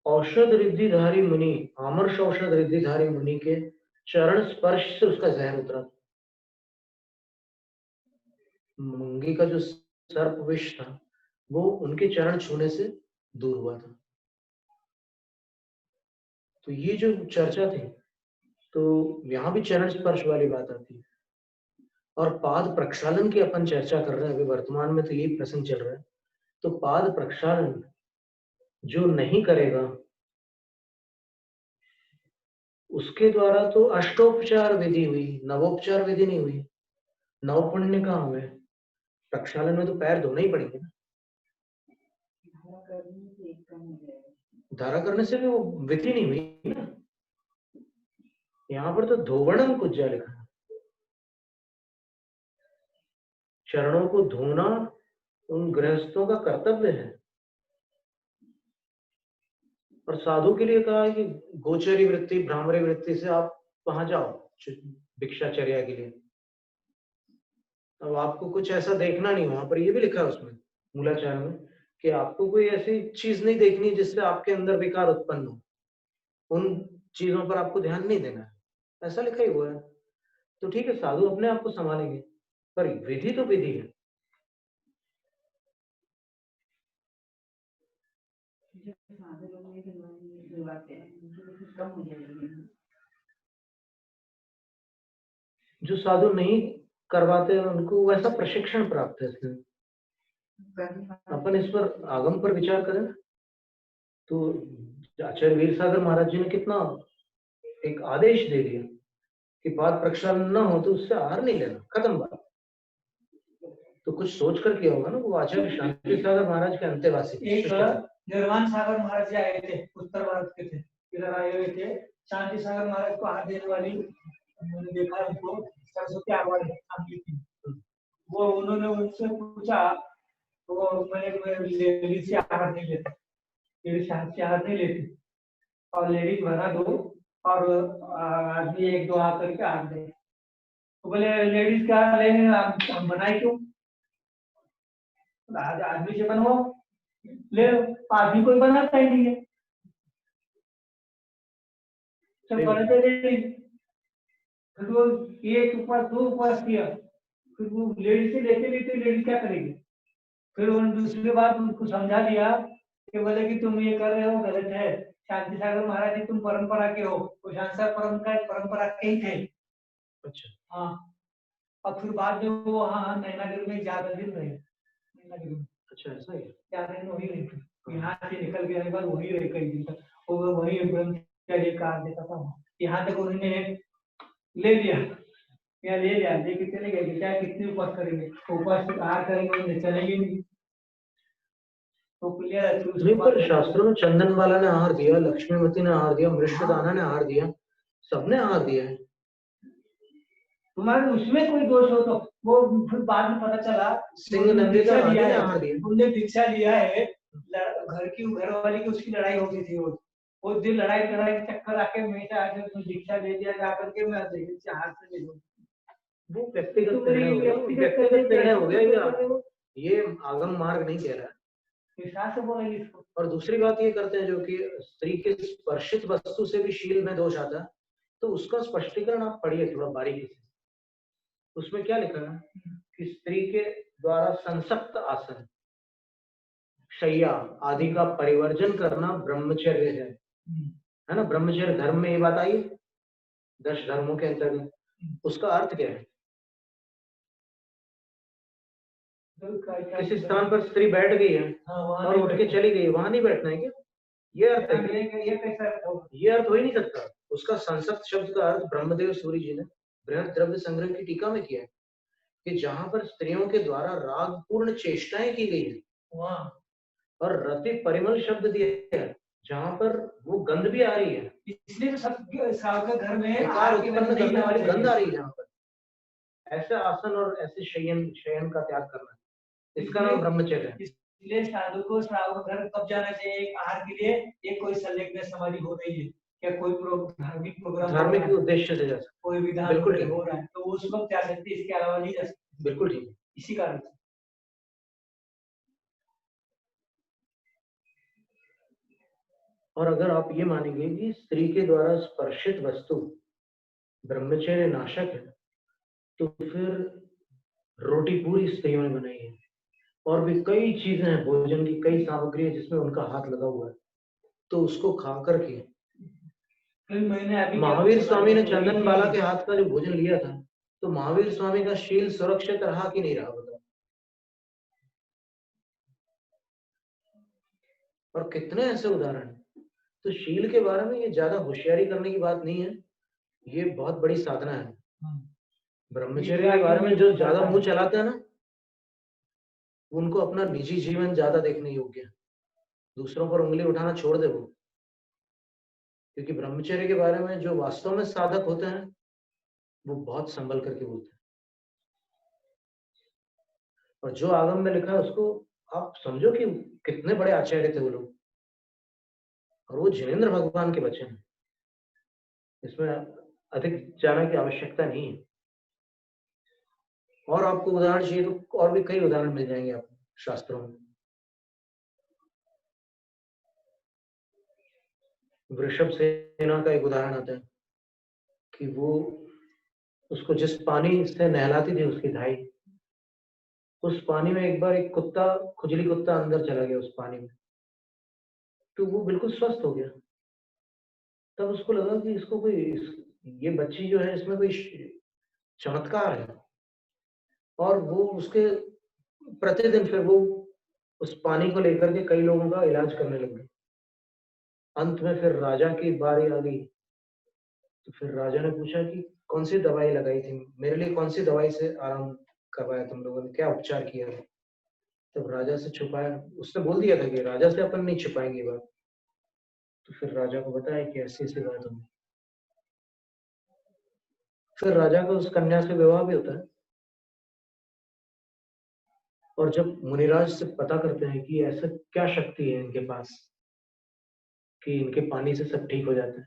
Speaker 1: औषध रिद्धिधारी मुनि, आमर्ष औषध रिद्धिधारी मुनि के चरण स्पर्श से उसका जहर उतरा। मंगी का जो सर्प विष था वो उनके चरण छूने से दूर हुआ था। तो ये जो चर्चा थी, तो यहाँ भी चरण स्पर्श वाली बात आती है। और पाद प्रक्षालन की अपन चर्चा कर रहे हैं अभी वर्तमान में, तो यही प्रसंग चल रहा है। तो पाद प्रक्षालन जो नहीं करेगा उसके द्वारा तो अष्टोपचार विधि हुई, नवोपचार विधि नहीं हुई। नव पुण्य कहाँ हुए? प्रक्षालन में तो पैर धोने ही पड़ेंगे ना। धारा करने से भी वो विधि नहीं हुई ना। यहाँ पर तो धोवणम कुज्जा लिखा है। चरणों को धोना उन गृहस्थों का कर्तव्य है। और साधु के लिए कहा है कि गोचरी वृत्ति, भ्रामरी वृत्ति से आप वहां जाओ भिक्षाचर्या के लिए। अब आपको कुछ ऐसा देखना नहीं, वहां पर ये भी लिखा है उसमें मूलाचार में कि आपको कोई ऐसी चीज नहीं देखनी जिससे आपके अंदर विकार उत्पन्न हो। उन चीजों पर आपको ध्यान नहीं देना है, ऐसा लिखा ही हुआ है। तो ठीक है, साधु अपने आप को संभालेंगे, पर विधि तो विधि है। जो साधु नहीं करवाते हैं उनको वैसा प्रशिक्षण प्राप्त है। इसमें अपन इस पर आगम पर विचार करें तो आचार्य वीर सागर महाराज जी ने कितना एक आदेश दे दिया कि पाद प्रक्षालन न हो तो उससे आहार नहीं लेना, खत्म बात। तो कुछ सोच कर किया होगा ना वो आचार्य शांति सागर महाराज के अंतेवासी।
Speaker 2: एक निर्वाण सागर महाराज जी आए थे, उत्तर भारत के थे, इधर आए हुए थे। शांति सागर महाराज को आहार देने वाली, मैंने देखा उनको, सरस्वती आवाज थी। वो उन्होंने उनसे पूछा, तो मैंने लेडीज से आहार नहीं लेते, लेडीज से आहार नहीं लेते, और लेडीज भरा दो और आदमी एक दो आकर के आहार दे। तो बोले लेडीज क्या लेने, हम बनाए क्यों? आदमी से बनवाओ, ले लो। आदमी कोई बनाता ही नहीं है, सब बनाते नहीं। फिर वो एक उपवास दो उपवास किया, फिर वो लेडीज से लेते लेते लेडीज क्या करेगी? फिर उन दूसरी बात उनको समझा दिया कि बोले कि तुम ये कर रहे हो गलत है। शांति सागर महाराज जी तुम परंपरा के हो, वो शांति परंपरा के ही थे।
Speaker 1: अच्छा
Speaker 2: हाँ, और फिर बाद में वो हाँ नैनागिरी में ज्यादा दिन रहे, नैनागिरी में
Speaker 1: अच्छा ऐसा है।
Speaker 2: ज्यादा दिन वही रहे थे। यहाँ से निकल के आने के बाद वही रहे कई दिन तक, वो वही ब्रह्मचर्य का देता था। यहाँ तक उन्होंने ले लिया, यहाँ ले लिया, लेके चले गए, चाहे कितने उपास करेंगे, उपास से बाहर करेंगे चलेंगे नहीं। तो क्लियर है।
Speaker 1: नहीं, पर शास्त्रों में चंदन वाला ने आहार दिया, लक्ष्मीवती ने आहार दिया, मृष्टदाना ने आहार दिया, सबने आहार दिया है।
Speaker 2: तुम्हारे उसमें कोई दोष हो तो वो फिर बाद में पता चला
Speaker 1: सिंह नंदी का
Speaker 2: लिया है,
Speaker 1: आहार दिया,
Speaker 2: तुमने दीक्षा लिया है, घर वाली की उसकी लड़ाई हो गई थी, वो दिन लड़ाई के चक्कर आके हमेशा आके उसने दीक्षा ले लिया, जाकर के मैं देखिए हाथ से ले लूं।
Speaker 1: वो व्यक्तिगत निर्णय हो गया, ये आगम मार्ग नहीं कह रहा है।
Speaker 2: से बोलेंगे इसको।
Speaker 1: और दूसरी बात ये करते हैं जो कि स्त्री के स्पर्शित वस्तु से भी शील में दोष आता है, तो उसका स्पष्टीकरण आप पढ़िए थोड़ा बारीकी से। उसमें क्या लिखा है कि स्त्री के द्वारा संसक्त आसन, शैया आदि का परिवर्जन करना ब्रह्मचर्य है ना। ब्रह्मचर्य धर्म में ये बात आई, 10 धर्मों के अंतर्गत। उसका अर्थ क्या है? किसी स्थान पर स्त्री बैठ गई है और उठ के चली गई, वहां नहीं बैठना है क्या? ये अर्थ है? ये अर्थ हो ही नहीं सकता। उसका संसक्त शब्द का अर्थ ब्रह्मदेव सूरी जी ने बृहद द्रव्य संग्रह की टीका में किया है कि जहां पर स्त्रियों के द्वारा राग पूर्ण चेष्टाएं की गई है, और रति परिमल शब्द दिया है जहां पर वो गंध भी आ रही है, इसलिए तो सबके घर में उत्पन्न करने वाली गंध आ रही है। जहां पर ऐसे आसन और ऐसे शयन का त्याग करना, इसका नाम ब्रह्मचर्य है। इसलिए साधु को श्रावक घर कब जाना चाहिए आहार के लिए? एक कोई संलग्न समाधि हो रही है या कोई धार्मिक प्रोग्राम, धार्मिक उद्देश्य से जा सकता, कोई विधान हो रहा है तो उस वक्त जा सकती है, इसके अलावा नहीं जा सकती। बिल्कुल ठीक है, इसी कारण से। और अगर आप ये मानेंगे कि स्त्री के द्वारा स्पर्शित वस्तु ब्रह्मचर्य नाशक है, तो फिर रोटी पूरी स्त्रियों ने बनाई है, और भी कई चीजें हैं, भोजन की कई सामग्री है जिसमें उनका हाथ लगा हुआ है, तो उसको खा करके महावीर स्वामी ने चंदन बाला के हाथ का जो भोजन लिया था, तो महावीर स्वामी का शील सुरक्षित रहा कि नहीं रहा बताओ? और कितने ऐसे उदाहरण हैं। तो शील के बारे में ये ज्यादा होशियारी करने की बात नहीं है, ये बहुत बड़ी साधना है। ब्रह्मचर्य के बारे में जो ज्यादा मुंह चलाते हैं ना, उनको अपना निजी जीवन ज्यादा देखने योग्य है। दूसरों पर उंगली उठाना छोड़ दे वो, क्योंकि ब्रह्मचर्य के बारे में जो वास्तव में साधक होते हैं वो बहुत संभल करके बोलते हैं। और जो आगम में लिखा है उसको आप समझो कि कितने बड़े आचार्य थे वो लोग, और वो जिनेंद्र भगवान के बच्चे हैं। इसमें अधिक जाने की आवश्यकता नहीं है। और आपको उदाहरण चाहिए तो और भी कई उदाहरण मिल जाएंगे आपको शास्त्रों में। वृषभ सेना का एक उदाहरण आता है कि वो उसको जिस पानी से नहलाती थी उसकी धाई, उस पानी में एक बार एक कुत्ता, खुजली कुत्ता अंदर चला गया उस पानी में, तो वो बिल्कुल स्वस्थ हो गया। तब उसको लगा कि इसको कोई ये बच्ची जो है इसमें कोई चमत्कार है, और वो उसके प्रतिदिन फिर वो उस पानी को लेकर के कई लोगों का इलाज करने लग गए। अंत में फिर राजा की बारी आ गई, तो फिर राजा ने पूछा कि कौन सी दवाई लगाई थी मेरे लिए, कौन सी दवाई से आराम करवाया तुम लोगों ने, क्या उपचार किया? तब राजा से छुपाया, उसने बोल दिया था कि राजा से अपन नहीं छुपाएंगे बात। तो फिर राजा को बताया कि ऐसी ऐसी बात हुई। फिर राजा का उस कन्या से विवाह भी होता है। और जब मुनिराज से पता करते हैं कि ऐसा क्या शक्ति है इनके पास कि इनके पानी से सब ठीक हो जाता है,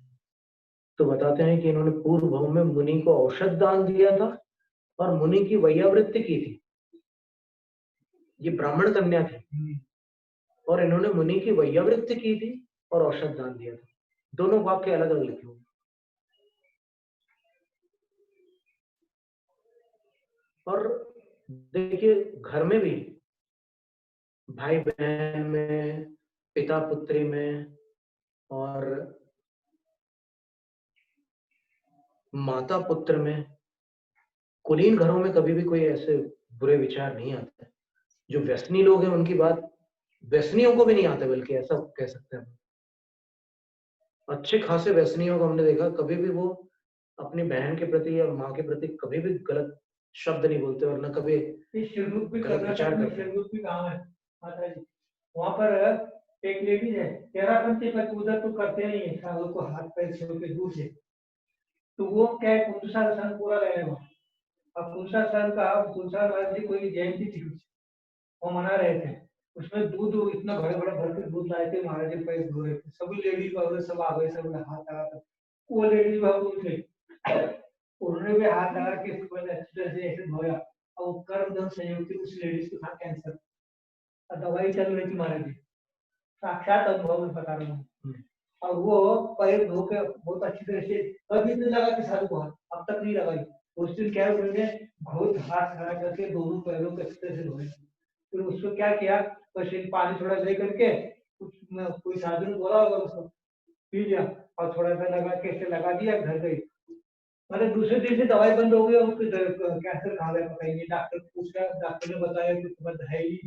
Speaker 1: तो बताते हैं कि इन्होंने पूर्व भाव में मुनि को औषध दान दिया था और मुनि की वैयावृत्ति की थी। ये ब्राह्मण कन्या थी और इन्होंने मुनि की वैयावृत्ति की थी और औषध दान दिया था। दोनों वाक्य अलग अलग लिखे हुए। और देखिए घर में भी भाई बहन में, पिता पुत्री में और माता पुत्र में, कुलीन घरों में कभी भी कोई ऐसे बुरे विचार नहीं आते। जो व्यसनी लोग हैं उनकी बात व्यसनियों को भी नहीं आते, बल्कि ऐसा कह सकते हैं। अच्छे खासे व्यसनियों को हमने देखा, कभी भी वो अपनी बहन के प्रति या माँ के प्रति कभी भी गलत शब्द नहीं बोलते और न कभी गलत विचार करते।
Speaker 2: माता जी वहाँ पर एक लेडीज है, तेरा बच्चे पर उधर तो करते नहीं है, सालों को हाथ पैर छोड़ के दूर से, तो वो क्या है, कुंसा सन पूरा रहेगा। अब कुंसा सन का कुंसा जी कोई जयंती थी, वो मना रहे थे, उसमें दूध इतना बड़े बड़े भर के दूध लाए थे, महाराज जी पैर धो रहे थे, सभी लेडीज वगैरह सब आ गए, सब हाथ लगा कर, वो लेडीज बाबू उठे, उन्होंने भी हाथ लगा के इसको अच्छी तरह से ऐसे धोया, और कर्म धन संयोग से उस लेडीज को था कैंसर, दवाई चल रही थी महाराज जी, साक्षात अनुभव में बता रहा हूँ। और वो पैर धो के बहुत अच्छी तरह से, कभी नहीं लगा कि साधु को हाथ, अब तक नहीं लगाई। उस दिन क्या उन्होंने बहुत हाथ खड़ा करके दोनों पैरों को अच्छी तरह से धोए, फिर उसको क्या किया, बस पानी थोड़ा ले करके कोई साधु ने बोला होगा, उसको पी लिया और थोड़ा सा लगा के ऐसे लगा दिया, घर गई। मतलब दूसरे दिन से दवाई बंद हो गई और उसको कैंसर कहा गया पता ही नहीं, डॉक्टर पूछा, डॉक्टर ने बताया कि तुम्हारा है ही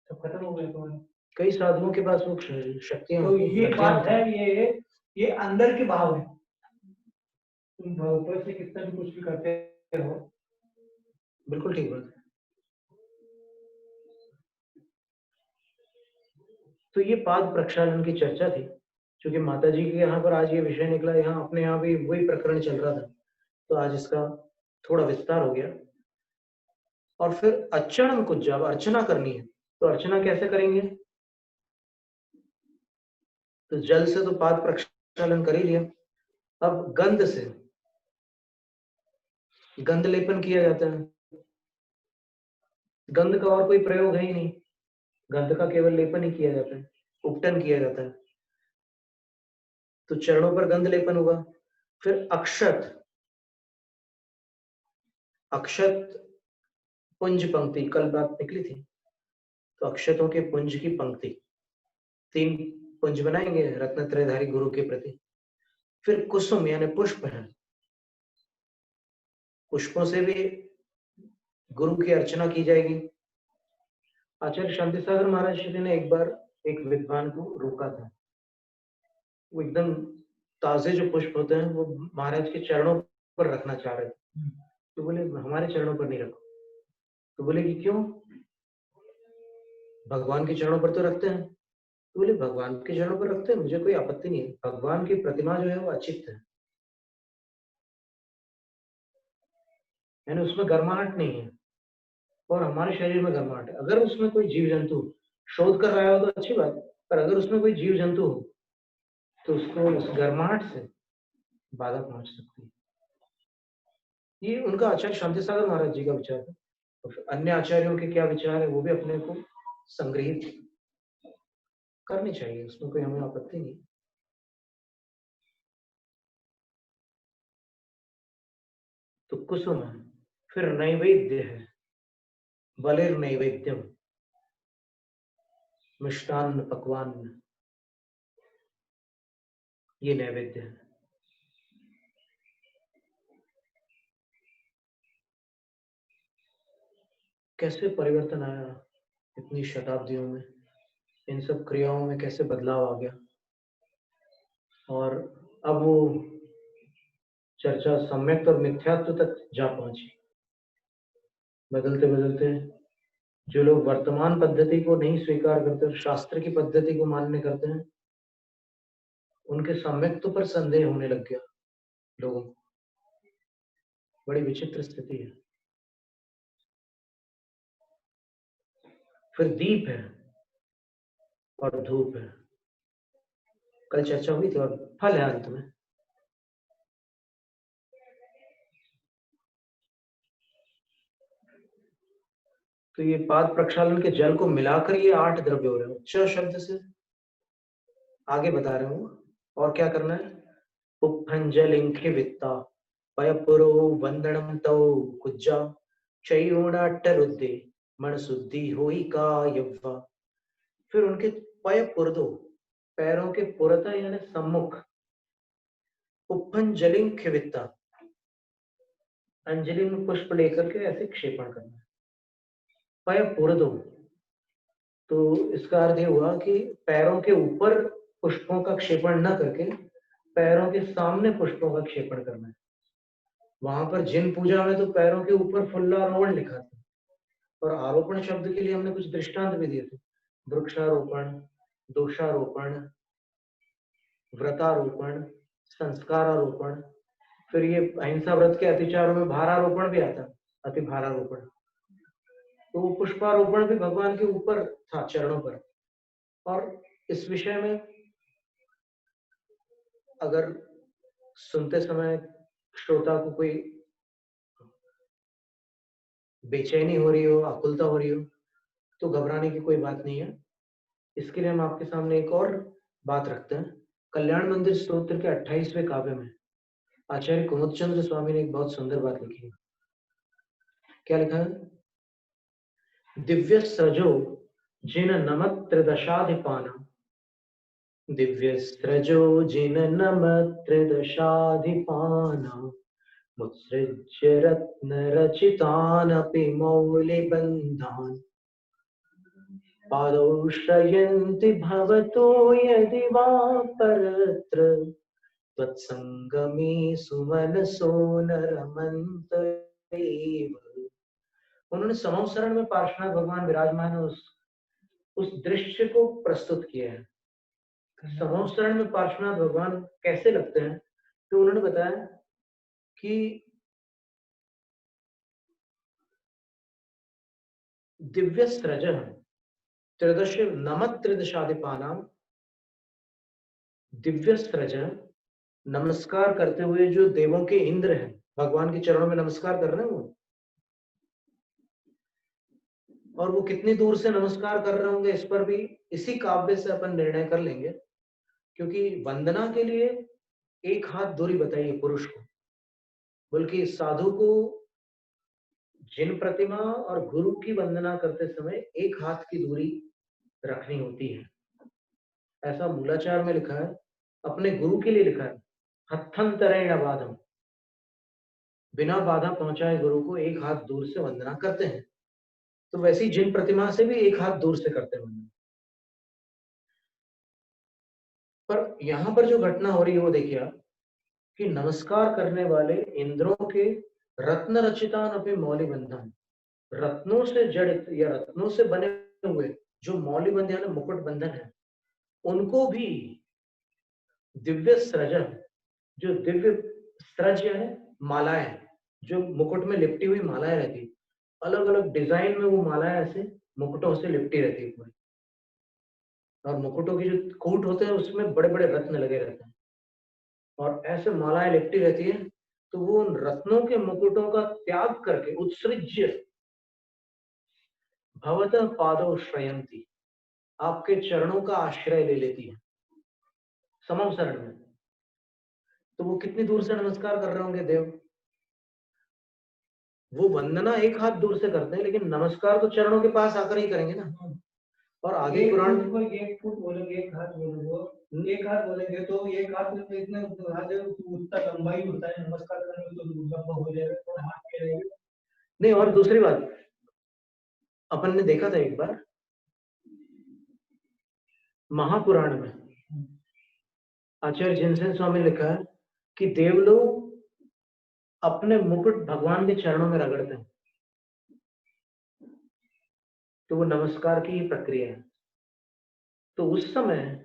Speaker 2: सब खत्म हो गया तुम्हारा।
Speaker 1: कई साधुओं के पास वो शक्तियां,
Speaker 2: तो ये बात है, ये अंदर के भाव है, तुम ऊपर से कितना भी कुछ भी करते हो।
Speaker 1: बिल्कुल ठीक बात है। तो ये पाद प्रक्षालन की चर्चा थी, क्योंकि माता जी के यहाँ पर आज ये विषय निकला, यहाँ अपने यहाँ भी वही प्रकरण चल रहा था, तो आज इसका थोड़ा विस्तार हो गया। और फिर अच्चरण को जब अर्चना करनी है तो अर्चना कैसे करेंगे, तो जल से तो पाद प्रक्षालन कर ही लिया, अब गंध से गंध लेपन किया जाता है। गंध का और कोई प्रयोग है ही नहीं, गंध का केवल लेपन ही किया जाता है, उपटन किया जाता है, तो चरणों पर गंध लेपन होगा। फिर अक्षत, अक्षत पुंज पंक्ति, कल बात निकली थी, तो अक्षतों के पुंज की पंक्ति, 3 पुंज बनाएंगे रत्न त्रयधारी गुरु के प्रति। फिर कुसुम यानी पुष्प है, पुष्पों से भी गुरु की अर्चना की जाएगी। आचार्य शांति सागर महाराज श्री ने एक बार एक विद्वान को रोका था, वो एकदम ताजे जो पुष्प होते हैं वो महाराज के चरणों पर रखना चाह रहे थे, तो बोले हमारे चरणों पर नहीं रखो, तो बोले कि क्यों, भगवान के चरणों पर तो रखते हैं, तो बोले भगवान के चरणों पर रखते हैं, मुझे कोई आपत्ति नहीं है, भगवान की प्रतिमा जो है वो अचित्त है, यानी उसमें गर्माहट नहीं है, और हमारे शरीर में गर्माहट है। अगर उसमें कोई जीव जंतु शोध कर रहा हो तो अच्छी बात, पर अगर उसमें कोई जीव जंतु हो तो उसको उस गर्माहट से बाधा पहुंच सकती है। ये उनका आचार्य शांति सागर महाराज जी का विचार है, और अन्य आचार्यों के क्या विचार है वो भी अपने को संग्रहित करनी चाहिए, उसमें कोई हमें आपत्ति नहीं। तो कुसुम है, फिर नैवेद्य है, बलिर नैवेद्यम, मिष्टान्न पकवान, ये नैवेद्य है। कैसे परिवर्तन आया इतनी शताब्दियों में, इन सब क्रियाओं में कैसे बदलाव आ गया, और अब वो चर्चा सम्यक और मिथ्यात्व तक जा पहुंची। बदलते बदलते जो लोग वर्तमान पद्धति को नहीं स्वीकार करते और शास्त्र की पद्धति को मान्य करते हैं, उनके सम्यक्त्व पर संदेह होने लग गया लोगों को। बड़ी विचित्र स्थिति है। फिर दीप है और धूप है, कल चर्चा हुई थी, और फल है अंत में। तो ये पाद प्रक्षालन के जल को मिलाकर ये 8 द्रव्य हो रहे हैं। च शब्द से आगे बता रहे हूँ, और क्या करना है, उपभंजलिंखे वित्ता पयपुरो वंदनम तौ कुज्जा चयोणाट्टरुद्धे मन शुद्धि होई का यव्वा। फिर उनके पय पुरदो, पैरों के पुरता यानी सम्मुख, उपंजलिं खिविता, अंजलि में पुष्प लेकर के ऐसे क्षेपण करना। पय पुरदो, तो इसका अर्थ ये हुआ कि पैरों के ऊपर पुष्पों का क्षेपण न करके पैरों के सामने पुष्पों का क्षेपण करना है। वहां पर जिन पूजा में तो पैरों के ऊपर फुल्लारोहण लिखा था, और आरोपण शब्द के लिए हमने कुछ दृष्टांत भी दिए थे, वृक्षारोपण, दोषारोपण, व्रतारोपण, संस्कारारोपण, फिर ये अहिंसा व्रत के अतिचारों में भारारोपण भी आता, अति भारारोपण। तो वो पुष्पारोपण भी भगवान के ऊपर था, चरणों पर। और इस विषय में अगर सुनते समय श्रोता को कोई बेचैनी हो रही हो, आकुलता हो रही हो, तो घबराने की कोई बात नहीं है। इसके लिए हम आपके सामने एक और बात रखते हैं। कल्याण मंदिर स्तोत्र के 28वें काव्य में आचार्य कुमुदचंद्र स्वामी ने एक बहुत सुंदर बात लिखी है। क्या लिखा है? दिव्य सृजो जिन नमत त्रिदशाधिपाना, दिव्य सृजो जिन नमत त्रिदशाधिपाना, मुत्सृज्य रत्न रचितानपि मौलिबन्धान्, पादौ श्रयन्ति भवतो यदि वा परत्र, त्वत्संगमे सुमनसो न रमन्त एव। उन्होंने समवसरण में पार्श्वनाथ भगवान विराजमान उस दृश्य को प्रस्तुत किया है। समवसरण में पार्श्वनाथ भगवान कैसे लगते हैं, तो उन्होंने बताया कि दिव्य स्रज त्रयोदश नमत त्रिदशाधिपानाम, दिव्य स्रज, नमस्कार करते हुए जो देवों के इंद्र हैं, भगवान के चरणों में नमस्कार कर रहे हैं वो, और वो कितनी दूर से नमस्कार कर रहे होंगे इस पर भी इसी काव्य से अपन निर्णय कर लेंगे, क्योंकि वंदना के लिए एक हाथ दूरी बताइए पुरुष को, बल्कि साधु को जिन प्रतिमा और गुरु की वंदना करते समय एक हाथ की दूरी रखनी होती है। ऐसा मूलाचार में लिखा है, अपने गुरु के लिए लिखा है, हत्थंतरेण बाधम, बिना बाधा पहुंचाए गुरु को एक हाथ दूर से वंदना करते हैं। तो वैसी जिन प्रतिमा से भी एक हाथ दूर से करते हैं वंदना। पर यहां पर जो घटना हो रही है वो देखिए आप, कि नमस्कार करने वाले इंद्रों के रत्न रचितान अपने मौलि बंधन, रत्नों से जड़ित या रत्नों से बने हुए जो मौलि बंधन यानी मुकुट बंधन है, उनको भी दिव्य सृजन, जो दिव्य सृज यानी मालाएं, जो मुकुट में लिपटी हुई मालाएं रहती, अलग अलग डिजाइन में वो मालाएं ऐसे मुकुटों से लिपटी रहती है पूरी, और मुकुटों की जो कूट होते हैं उसमें बड़े बड़े रत्न लगे रहते हैं, और ऐसे मालाएं लिपटी रहती है। तो वो उन रत्नों के मुकुटों का त्याग करके उत्सृज्य भवतः पादौ श्रयंती, आपके चरणों का आश्रय ले लेती है समवसरण में। तो वो कितनी दूर से नमस्कार कर रहे होंगे देव, वो वंदना एक हाथ दूर से करते हैं, लेकिन नमस्कार तो चरणों के पास आकर ही करेंगे ना। और आगे पुराण
Speaker 2: एक फुट बोलेंगे, एक हाथ बोलेंगे, एक हाथ बोलेंगे तो एक हाथ में इतना उतना लंबाई होता है, नमस्कार करने में तो लंबा हो जाएगा, तो हाथ के रहेगा
Speaker 1: नहीं। और दूसरी बात अपन ने देखा था एक बार महापुराण में, आचार्य जिनसेन स्वामी ने लिखा है कि देवलोग अपने मुकुट भगवान के चरणों में रगड़ते हैं, तो वो नमस्कार की ही प्रक्रिया है। तो उस समय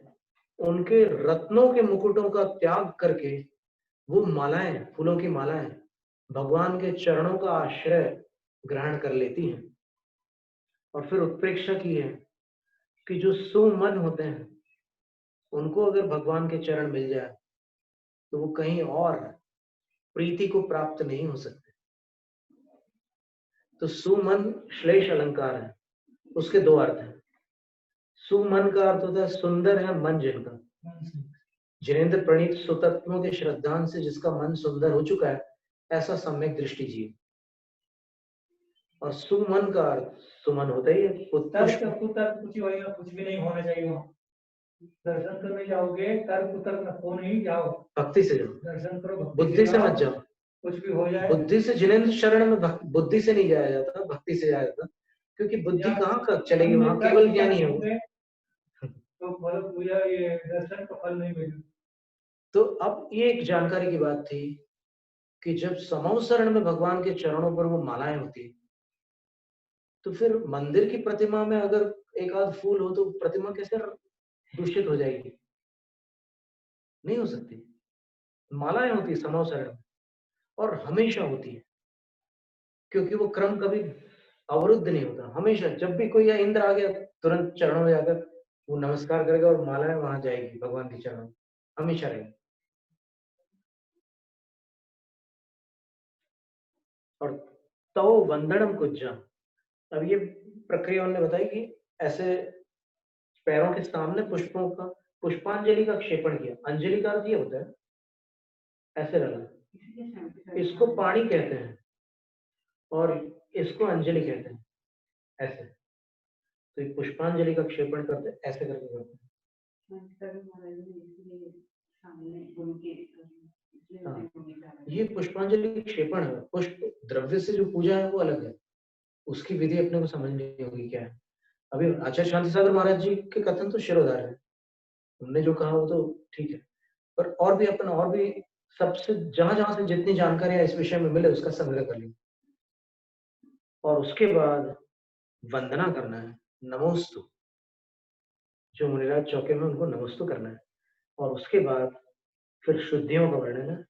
Speaker 1: उनके रत्नों के मुकुटों का त्याग करके वो मालाएं, फूलों की मालाएं भगवान के चरणों का आश्रय ग्रहण कर लेती हैं। और फिर उत्प्रेक्षा की है कि जो सुमन होते हैं उनको अगर भगवान के चरण मिल जाए तो वो कहीं और प्रीति को प्राप्त नहीं हो सकते। तो सुमन श्लेष अलंकार है, उसके दो अर्थ हैं। सुमन का अर्थ होता है सुंदर है मन जिनका, जिनेन्द्र प्रणीत सुतत्वों के श्रद्धांत से जिसका मन सुंदर हो चुका है, ऐसा सम्यक दृष्टि जीव। और सुमन का अर्थ सुमन होता ही है पुष्प।
Speaker 2: तर्क कुतर्क कुछ वही ना, कुछ भी नहीं होना चाहिए वहाँ। दर्शन करने जाओगे तर्क कुतर्क हो नहीं, जाओ
Speaker 1: भक्ति से जाओ,
Speaker 2: दर्शन करो, भक्ति
Speaker 1: बुद्धि से
Speaker 2: जाओ,
Speaker 1: मत जाओ।
Speaker 2: कुछ भी हो जाए।
Speaker 1: बुद्धि से जिनेंद्र शरण में बुद्धि से नहीं जाया जाता, भक्ति से जाया जाता, क्योंकि बुद्धि कहाँ का चलेगी, वहां केवल ज्ञानी होगा।
Speaker 2: तो फल पूजा ये दर्शन का फल नहीं मिलेगा।
Speaker 1: तो अब ये एक जानकारी की बात थी कि जब समूह शरण में भगवान के चरणों पर वो मालाएं होती, तो फिर मंदिर की प्रतिमा में अगर एक आध फूल हो तो प्रतिमा कैसे दूषित हो जाएगी? नहीं हो सकती। मालाएं होती है समूह शरण में, और हमेशा होती है, क्योंकि वो क्रम कभी अवरुद्ध नहीं होता। हमेशा जब भी कोई या इंद्र आ गया, तुरंत चरणों में जाकर वो नमस्कार करेगा और मालाएं वहां जाएगी भगवान के चरणों में, हमेशा रहेगी। और तो वंदनम कुज्जा, अब ये प्रक्रिया उन्होंने बताई कि ऐसे पैरों के सामने पुष्पों का पुष्पांजलि का क्षेपण किया। अंजलि का अर्थ ये होता है ऐसे रहना, इसको पानी कहते हैं और इसको अंजलि कहते हैं, ऐसे। तो ये पुष्पांजलि का क्षेपण करते हैं, ऐसे करके करते हैं। हाँ, ये पुष्पांजलि क्षेपण है। पुष्प द्रव्य से जो पूजा है वो अलग है, उसकी विधि अपने को समझनी होगी क्या है। अभी आचार्य शांति सागर महाराज जी के कथन तो शिरोधार है, उन्होंने जो कहा वो तो ठीक है, पर और भी अपन और भी सबसे जहां जहां से जितनी जानकारियां इस विषय में मिले उसका संग्रह कर ली, और उसके बाद वंदना करना है, नमोस्तु। जो मुनिराज चौके में उनको नमोस्तु करना है, और उसके बाद फिर शुद्धियों का वर्णन है।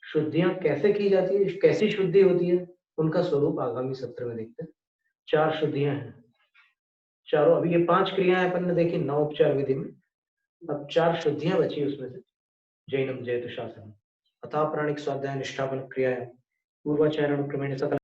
Speaker 1: शुद्धियां कैसे की जाती है, कैसी शुद्धि होती है, उनका स्वरूप आगामी सत्र में देखते हैं। 4 शुद्धियां हैं, चारों। अभी ये 5 क्रियाएं अपन ने देखी 9 उपचार विधि में, अब 4 शुद्धियां बची उसमें से। जैनम जयतु शासन, अथा प्राणिक स्वाध्याय निष्ठापन क्रिया, पूर्वाचारण क्रमेण सकल